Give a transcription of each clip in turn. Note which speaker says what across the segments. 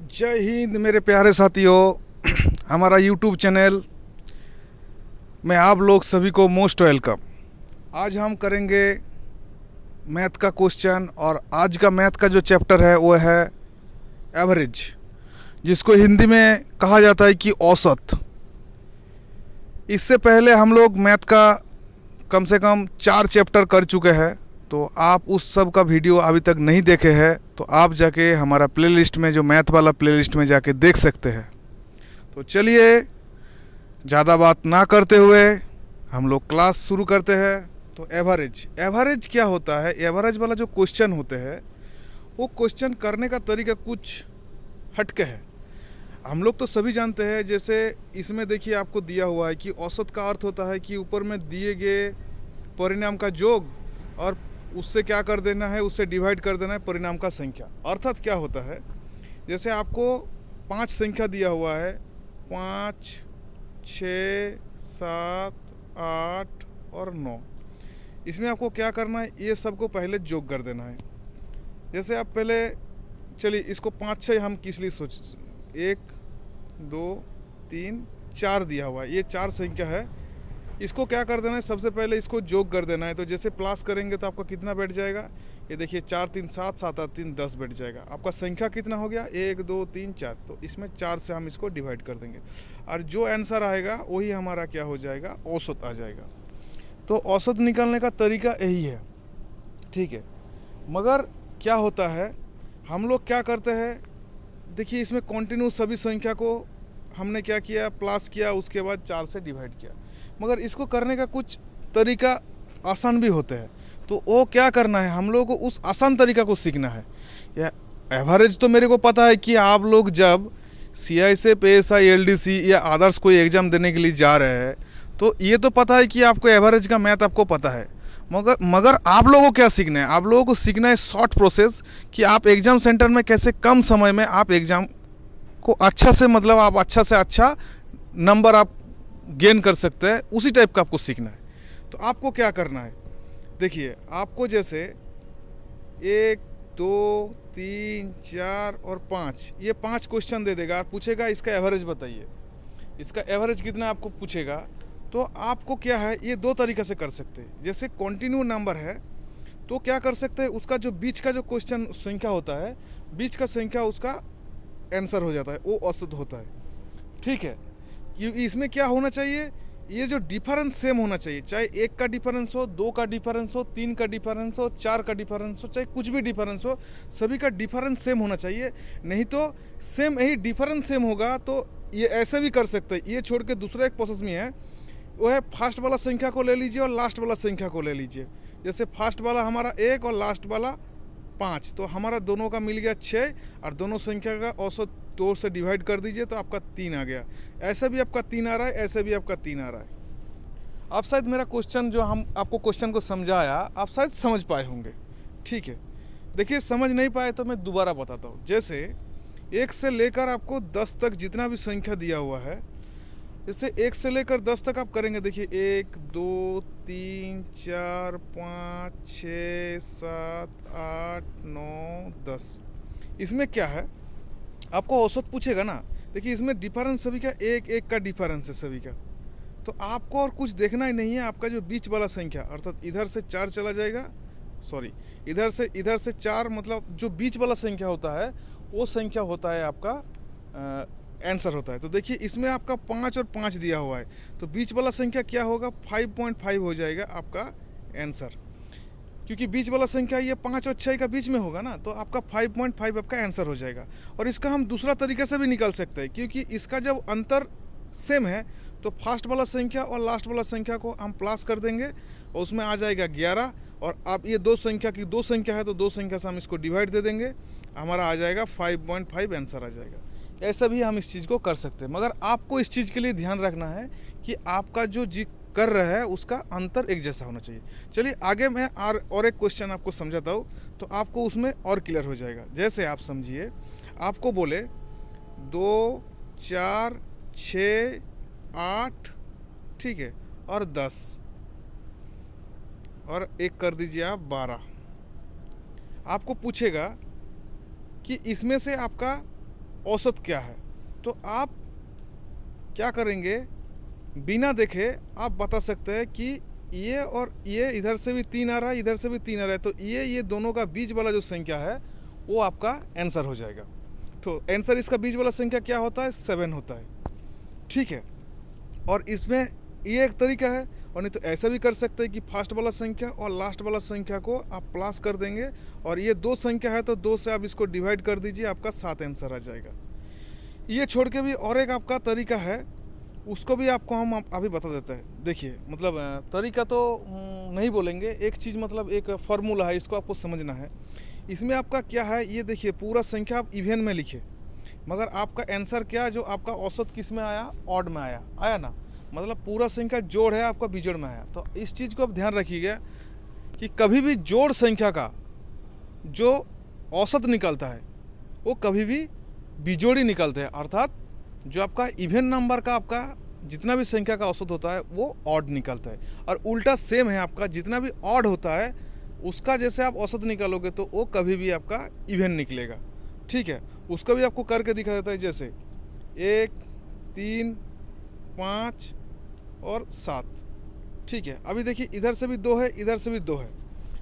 Speaker 1: जय हिंद मेरे प्यारे साथियों। हमारा यूट्यूब चैनल में आप लोग सभी को मोस्ट वेलकम। आज हम करेंगे मैथ का क्वेश्चन और आज का मैथ का जो चैप्टर है वो है एवरेज, जिसको हिंदी में कहा जाता है कि औसत। इससे पहले हम लोग मैथ का कम से कम 4 चैप्टर कर चुके हैं, तो आप उस सब का वीडियो अभी तक नहीं देखे हैं तो आप जाके हमारा प्लेलिस्ट में जो मैथ वाला प्लेलिस्ट में जाके देख सकते हैं। तो चलिए ज़्यादा बात ना करते हुए हम लोग क्लास शुरू करते हैं। तो एवरेज क्या होता है? एवरेज वाला जो क्वेश्चन होते हैं वो क्वेश्चन करने का तरीका कुछ हटके है। हम लोग तो सभी जानते हैं, जैसे इसमें देखिए आपको दिया हुआ है कि औसत का अर्थ होता है कि ऊपर में दिए गए परिणाम का योग और उससे क्या कर देना है, उससे डिवाइड कर देना है परिणाम का संख्या। अर्थात क्या होता है, जैसे आपको 5 संख्या दिया हुआ है, 5, 6, 7, 8 और 9। इसमें आपको क्या करना है, ये सबको पहले जोग कर देना है। जैसे आप पहले चलिए इसको 5 6 हम किस लिए 1 2 3 4 दिया हुआ है, ये 4 संख्या है। इसको क्या कर देना है, सबसे पहले इसको जोग कर देना है। तो जैसे प्लस करेंगे तो आपका कितना बैठ जाएगा, ये देखिए 4 3 7 7 8 3 10 बैठ जाएगा। आपका संख्या कितना हो गया, 1 2 3 4। तो इसमें 4 से हम इसको डिवाइड कर देंगे और जो आंसर आएगा वही हमारा क्या हो जाएगा, औसत आ जाएगा। तो औसत निकालने का तरीका यही है, ठीक है। मगर क्या होता है, हम लोग क्या करते हैं, देखिए इसमें कंटिन्यू सभी संख्या को हमने क्या किया, प्लस किया, उसके बाद 4 से डिवाइड किया। मगर इसको करने का कुछ तरीका आसान भी होते हैं। तो वो क्या करना है, हम लोगों को उस आसान तरीका को सीखना है। या एवरेज तो मेरे को पता है कि आप लोग जब CISF PSI LDC या अदर्स कोई एग्ज़ाम देने के लिए जा रहे हैं तो ये तो पता है कि आपको एवरेज का मैथ आपको पता है। मगर आप लोगों को क्या सीखना है, आप लोगों को सीखना है शॉर्ट प्रोसेस कि आप एग्ज़ाम सेंटर में कैसे कम समय में आप एग्ज़ाम को अच्छा से, मतलब आप अच्छा से अच्छा नंबर आप गेन कर सकते हैं, उसी टाइप का आपको सीखना है। तो आपको क्या करना है, देखिए आपको जैसे 1 2 3 4 और 5, ये 5 क्वेश्चन दे देगा और पूछेगा इसका एवरेज बताइए, इसका एवरेज कितना आपको पूछेगा। तो आपको क्या है, ये 2 तरीक़े से कर सकते हैं। जैसे कंटिन्यू नंबर है तो क्या कर सकते हैं, उसका जो बीच का जो क्वेश्चन संख्या होता है, बीच का संख्या उसका आंसर हो जाता है, वो औसत होता है, ठीक है। इसमें क्या होना चाहिए, ये जो डिफरेंस सेम होना चाहिए, चाहे 1 का डिफरेंस हो, 2 का डिफरेंस हो, 3 का डिफरेंस हो, 4 का डिफरेंस हो, चाहे कुछ भी डिफरेंस हो, सभी का डिफरेंस सेम होना चाहिए। नहीं तो सेम यही डिफरेंस सेम होगा तो ये ऐसे भी कर सकते हैं। ये छोड़ के दूसरा एक प्रोसेस में है, वो है फर्स्ट वाला संख्या को ले लीजिए और लास्ट वाला संख्या को ले लीजिए। जैसे फर्स्ट वाला हमारा 1 और लास्ट वाला 5, तो हमारा दोनों का मिल गया 6 और दोनों संख्या का औसत 2 से डिवाइड कर दीजिए तो आपका 3 आ गया। ऐसे भी आपका 3 आ रहा है, ऐसे भी आपका 3 आ रहा है। आप शायद मेरा क्वेश्चन जो हम आपको क्वेश्चन को समझाया आप शायद समझ पाए होंगे, ठीक है। देखिए समझ नहीं पाए तो मैं दोबारा बताता हूँ। जैसे 1 से लेकर आपको 10 तक जितना भी संख्या दिया हुआ है, जैसे 1 से लेकर 10 तक आप करेंगे, देखिए 1 2 3 4 5 6 7 8 9 10। इसमें क्या है, आपको औसत पूछेगा ना। देखिए इसमें डिफरेंस सभी का 1 1 का डिफरेंस है सभी का। तो आपको और कुछ देखना ही नहीं है, आपका जो बीच वाला संख्या अर्थात इधर से 4 चला जाएगा, सॉरी इधर से 4, मतलब जो बीच वाला संख्या होता है वो संख्या होता है आपका आंसर होता है। तो देखिए इसमें आपका 5 और 5 दिया हुआ है, तो बीच वाला संख्या क्या होगा, 5.5 हो जाएगा आपका आंसर, क्योंकि बीच वाला संख्या ये 5 और 6 का बीच में होगा ना, तो आपका 5.5 आपका आंसर हो जाएगा। और इसका हम दूसरा तरीके से भी निकाल सकते हैं, क्योंकि इसका जब अंतर सेम है तो फर्स्ट वाला संख्या और लास्ट वाला संख्या को हम प्लस कर देंगे और उसमें आ जाएगा 11। और अब ये 2 संख्या की 2 संख्या है तो 2 संख्या से हम इसको डिवाइड दे देंगे, हमारा आ जाएगा 5.5 आंसर आ जाएगा। ऐसा भी हम इस चीज़ को कर सकते हैं। मगर आपको इस चीज़ के लिए ध्यान रखना है कि आपका जो जी कर रहा है उसका अंतर एक जैसा होना चाहिए। चलिए आगे मैं और एक क्वेश्चन आपको समझाता हूँ तो आपको उसमें और क्लियर हो जाएगा। जैसे आप समझिए, आपको बोले 2 4 6 8, ठीक है, और 10 और 1 कर दीजिए आप 12। आपको पूछेगा कि इसमें से आपका औसत क्या है। तो आप क्या करेंगे, बिना देखे आप बता सकते हैं कि ये और ये इधर से भी 3 आ रहा है, इधर से भी 3 आ रहा है, तो ये दोनों का बीच वाला जो संख्या है वो आपका आंसर हो जाएगा। तो आंसर इसका बीच वाला संख्या क्या होता है, 7 होता है। ठीक है, और इसमें ये एक तरीका है, और नहीं तो ऐसा भी कर सकते हैं कि फर्स्ट वाला संख्या और लास्ट वाला संख्या को आप प्लस कर देंगे, और ये 2 संख्या है तो 2 से आप इसको डिवाइड कर दीजिए, आपका 7 आंसर आ जाएगा। ये छोड़ के भी और एक आपका तरीका है, उसको भी आपको हम अभी बता देते हैं। देखिए, मतलब तरीका तो नहीं बोलेंगे, एक चीज़ मतलब एक फार्मूला है, इसको आपको समझना है। इसमें आपका क्या है, ये देखिए पूरा संख्या आप इवन में लिखे, मगर आपका आंसर क्या, जो आपका औसत किस में आया, ऑड में आया ना, मतलब पूरा संख्या जोड़ है आपका बिजोड़ में आया। तो इस चीज़ को आप ध्यान रखिएगा कि कभी भी जोड़ संख्या का जो औसत निकलता है वो कभी भी बिजोड़ी निकलते हैं, अर्थात जो आपका इवन नंबर का आपका जितना भी संख्या का औसत होता है वो ऑड निकलता है। और उल्टा सेम है, आपका जितना भी ऑड होता है उसका जैसे आप औसत निकालोगे तो वो कभी भी आपका इवन निकलेगा। ठीक है, उसको भी आपको करके दिखा देता है, जैसे 1, 3, 5 और 7। ठीक है, अभी देखिए इधर से भी 2 है, इधर से भी 2 है,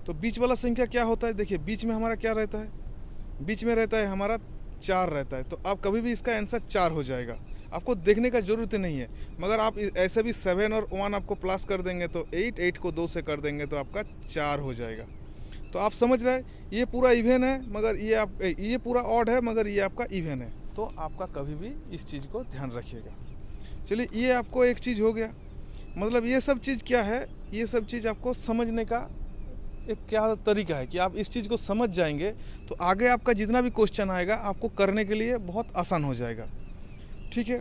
Speaker 1: तो बीच वाला संख्या क्या होता है, देखिए बीच में हमारा क्या रहता है, बीच में रहता है हमारा 4 रहता है। तो आप कभी भी इसका आंसर 4 हो जाएगा, आपको देखने का ज़रूरत नहीं है। मगर आप ऐसे भी 7 और 1 आपको प्लस कर देंगे तो 8 को 2 से कर देंगे तो आपका 4 हो जाएगा। तो आप समझ रहे हैं, ये पूरा इवन है मगर ये पूरा ऑड है मगर ये आपका इवन है। तो आपका कभी भी इस चीज़ को ध्यान रखिएगा। चलिए, ये आपको एक चीज़ हो गया, मतलब ये सब चीज़ क्या है, ये सब चीज़ आपको समझने का एक क्या तरीका है कि आप इस चीज़ को समझ जाएंगे तो आगे आपका जितना भी क्वेश्चन आएगा आपको करने के लिए बहुत आसान हो जाएगा। ठीक है,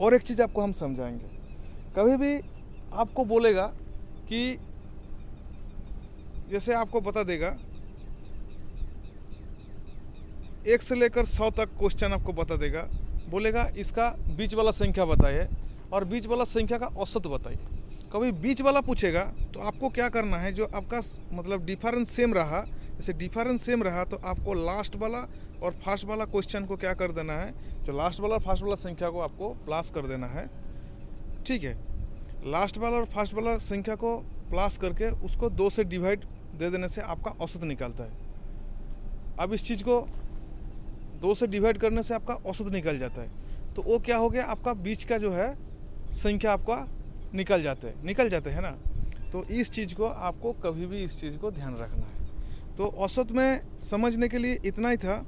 Speaker 1: और एक चीज़ आपको हम समझाएंगे, कभी भी आपको बोलेगा कि जैसे आपको बता देगा 1 से लेकर 100 तक क्वेश्चन आपको बता देगा, बोलेगा इसका बीच वाला संख्या बताइए और बीच वाला संख्या का औसत बताइए। कभी बीच वाला पूछेगा तो आपको क्या करना है, जो आपका मतलब डिफरेंस सेम रहा, जैसे डिफरेंस सेम रहा तो आपको लास्ट वाला और फर्स्ट वाला क्वेश्चन को क्या कर देना है, जो लास्ट वाला और फर्स्ट वाला संख्या को आपको प्लस कर देना है। ठीक है, लास्ट वाला और फर्स्ट वाला संख्या को प्लस करके उसको 2 से डिवाइड दे देने से आपका औसत निकलता है। अब इस चीज़ को 2 से डिवाइड करने से आपका औसत निकल जाता है, तो वो क्या हो गया, आपका बीच का जो है संख्या आपका निकल जाते हैं ना। तो इस चीज़ को आपको कभी भी इस चीज़ को ध्यान रखना है। तो औसत में समझने के लिए इतना ही था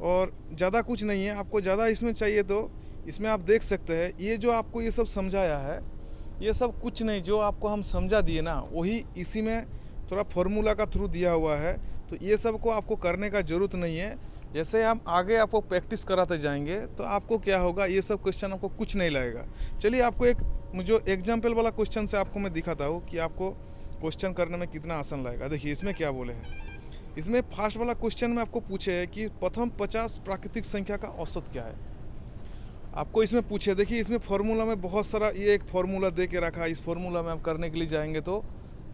Speaker 1: और ज़्यादा कुछ नहीं है। आपको ज़्यादा इसमें चाहिए तो इसमें आप देख सकते हैं, ये जो आपको ये सब समझाया है ये सब कुछ नहीं, जो आपको हम समझा दिए ना वही इसी में थोड़ा फार्मूला का थ्रू दिया हुआ है। तो ये सब को आपको करने का ज़रूरत नहीं है। जैसे हम आगे आपको प्रैक्टिस कराते जाएंगे तो आपको क्या होगा, ये सब क्वेश्चन आपको कुछ नहीं लगेगा। चलिए, आपको एक जो एग्जाम्पल वाला क्वेश्चन से आपको मैं दिखाता हूँ कि आपको क्वेश्चन करने में कितना आसान लगेगा। देखिए इसमें क्या बोले हैं, इसमें फर्स्ट वाला क्वेश्चन में आपको पूछे है कि प्रथम 50 प्राकृतिक संख्या का औसत क्या है। आपको इसमें पूछे, देखिए इसमें फार्मूला में बहुत सारा ये एक फार्मूला दे के रखा है, इस फार्मूला में आप करने के लिए जाएंगे तो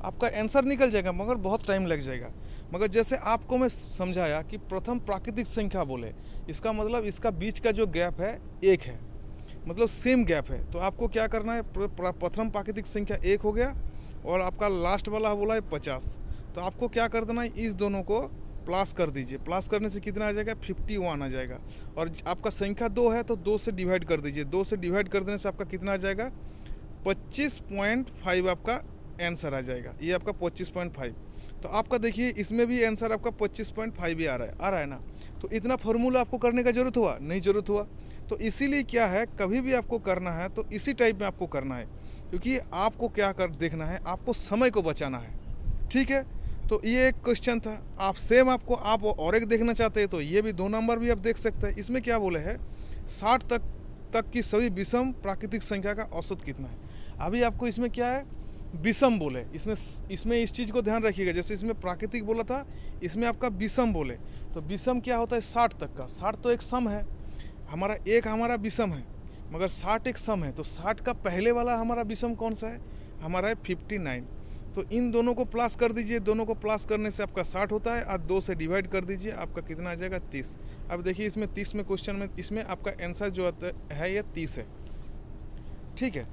Speaker 1: आपका आंसर निकल जाएगा मगर बहुत टाइम लग जाएगा। मगर जैसे आपको मैं समझाया कि प्रथम प्राकृतिक संख्या बोले, इसका मतलब इसका बीच का जो गैप है 1 है, मतलब सेम गैप है। तो आपको क्या करना है, प्रथम प्राकृतिक संख्या 1 हो गया और आपका लास्ट वाला बोला है 50। तो आपको क्या कर देना है, इस दोनों को प्लस कर दीजिए। प्लस करने से कितना आ जाएगा, 51 आ जाएगा। और आपका संख्या 2 है तो 2 से डिवाइड कर दीजिए। 2 से डिवाइड कर देने से आपका कितना आ जाएगा, 25.5 आपका आंसर आ जाएगा। ये आपका 25.5। तो आपका देखिए इसमें भी आंसर आपका 25.5 ही आ रहा है ना। तो इतना फार्मूला आपको करने का ज़रूरत हुआ नहीं, ज़रूरत हुआ। तो इसीलिए क्या है, कभी भी आपको करना है तो इसी टाइप में आपको करना है, क्योंकि आपको क्या कर देखना है, आपको समय को बचाना है। ठीक है, तो ये एक क्वेश्चन था। आप सेम आप और एक देखना चाहते हैं तो ये भी 2 नंबर भी आप देख सकते हैं। इसमें क्या बोले हैं, 60 तक की सभी विषम प्राकृतिक संख्या का औसत कितना है। अभी आपको इसमें क्या है, विषम बोले, इसमें इस चीज़ को ध्यान रखिएगा। जैसे इसमें प्राकृतिक बोला था, इसमें आपका विषम बोले तो विषम क्या होता है, 60 तक का। 60 तो एक सम है, हमारा विषम है मगर 60 एक सम है। तो 60 का पहले वाला हमारा विषम कौन सा है, हमारा है 59। तो इन दोनों को प्लस कर दीजिए, दोनों को प्लस करने से आपका 60 होता है, और 2 से डिवाइड कर दीजिए, आपका कितना आ जाएगा 30। अब देखिए इसमें 30 में क्वेश्चन में इसमें आपका आंसर जो आता है ये 30 है, ठीक है।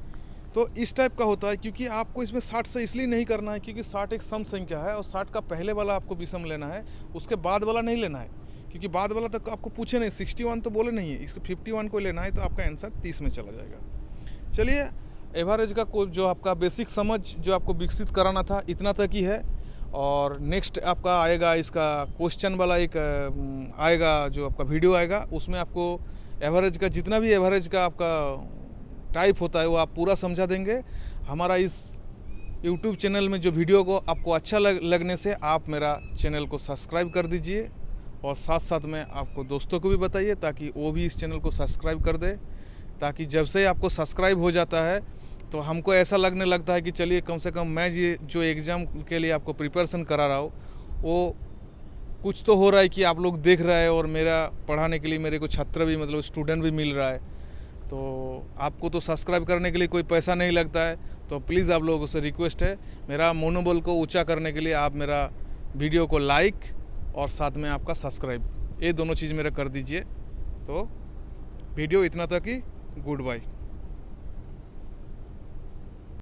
Speaker 1: तो इस टाइप का होता है, क्योंकि आपको इसमें 60 से इसलिए नहीं करना है क्योंकि 60 एक सम संख्या है और 60 का पहले वाला आपको विषम लेना है, उसके बाद वाला नहीं लेना है, क्योंकि बाद वाला तक आपको पूछे नहीं, 61 तो बोले नहीं है, इसको 51 को लेना है, तो आपका आंसर 30 में चला जाएगा। चलिए, एवरेज का जो आपका बेसिक समझ जो आपको विकसित कराना था इतना तक ही है, और नेक्स्ट आपका आएगा इसका क्वेश्चन वाला एक आएगा, जो आपका वीडियो आएगा, उसमें आपको एवरेज का जितना भी एवरेज का आपका टाइप होता है वो आप पूरा समझा देंगे। हमारा इस YouTube चैनल में जो वीडियो को आपको अच्छा लगने से आप मेरा चैनल को सब्सक्राइब कर दीजिए, और साथ साथ में आपको दोस्तों को भी बताइए ताकि वो भी इस चैनल को सब्सक्राइब कर दे, ताकि जब से आपको सब्सक्राइब हो जाता है तो हमको ऐसा लगने लगता है कि चलिए कम से कम मैं ये जो एग्ज़ाम के लिए आपको प्रिपरेशन करा रहा हूँ वो कुछ तो हो रहा है कि आप लोग देख रहे हैं, और मेरा पढ़ाने के लिए मेरे को छात्र भी मतलब स्टूडेंट भी मिल रहा है। तो आपको तो सब्सक्राइब करने के लिए कोई पैसा नहीं लगता है, तो प्लीज़ आप लोगों से रिक्वेस्ट है, मेरा मनोबल को ऊंचा करने के लिए आप मेरा वीडियो को लाइक और साथ में आपका सब्सक्राइब, ये दोनों चीज़ मेरा कर दीजिए। तो वीडियो इतना तक ही, गुड बाय।